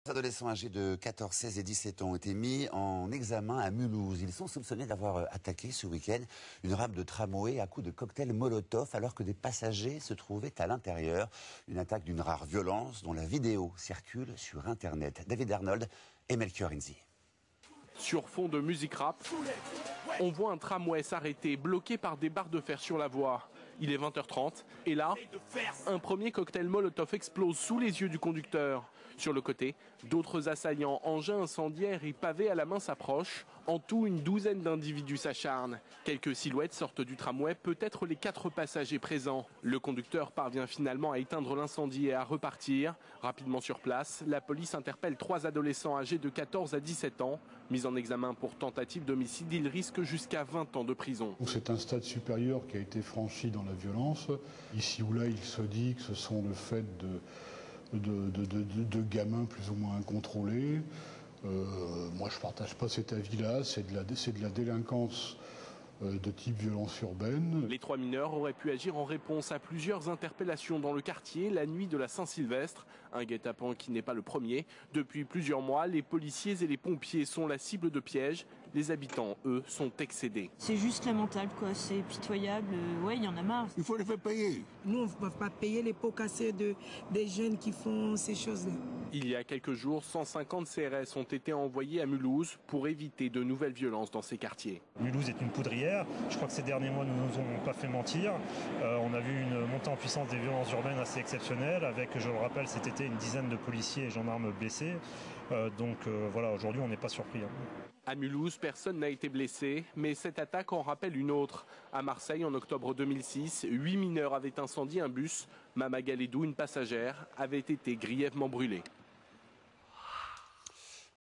Les adolescents âgés de 14, 16 et 17 ans ont été mis en examen à Mulhouse. Ils sont soupçonnés d'avoir attaqué ce week-end une rame de tramway à coups de cocktail Molotov alors que des passagers se trouvaient à l'intérieur. Une attaque d'une rare violence dont la vidéo circule sur Internet. David Arnold et Melchior Inzi. Sur fond de musique rap, on voit un tramway s'arrêter, bloqué par des barres de fer sur la voie. Il est 20h30 et là, un premier cocktail Molotov explose sous les yeux du conducteur. Sur le côté, d'autres assaillants, engins incendiaires et pavés à la main s'approchent. En tout, une douzaine d'individus s'acharnent. Quelques silhouettes sortent du tramway, peut-être les 4 passagers présents. Le conducteur parvient finalement à éteindre l'incendie et à repartir. Rapidement sur place, la police interpelle 3 adolescents âgés de 14 à 17 ans. Mis en examen pour tentative d'homicide, ils risquent jusqu'à 20 ans de prison. C'est un stade supérieur qui a été franchi dans la violence. Ici ou là, il se dit que ce sont le fait de gamins plus ou moins incontrôlés. Moi, je ne partage pas cet avis-là. C'est de la délinquance de type violence urbaine. Les 3 mineurs auraient pu agir en réponse à plusieurs interpellations dans le quartier la nuit de la Saint-Sylvestre. Un guet-apens qui n'est pas le premier. Depuis plusieurs mois, les policiers et les pompiers sont la cible de pièges. Les habitants, eux, sont excédés. C'est juste lamentable, quoi. C'est pitoyable. Ouais, il y en a marre. Il faut les faire payer. Nous, on ne va pas payer les pots cassés des jeunes qui font ces choses-là. Il y a quelques jours, 150 CRS ont été envoyés à Mulhouse pour éviter de nouvelles violences dans ces quartiers. Mulhouse est une poudrière. Je crois que ces derniers mois ne nous ont pas fait mentir. On a vu une montée en puissance des violences urbaines assez exceptionnelle avec, je le rappelle, cet été une dizaine de policiers et gendarmes blessés. Voilà, aujourd'hui on n'est pas surpris. À Mulhouse, personne n'a été blessé, mais cette attaque en rappelle une autre. À Marseille, en octobre 2006, 8 mineurs avaient incendié un bus. Mama Galedou, une passagère, avait été grièvement brûlée.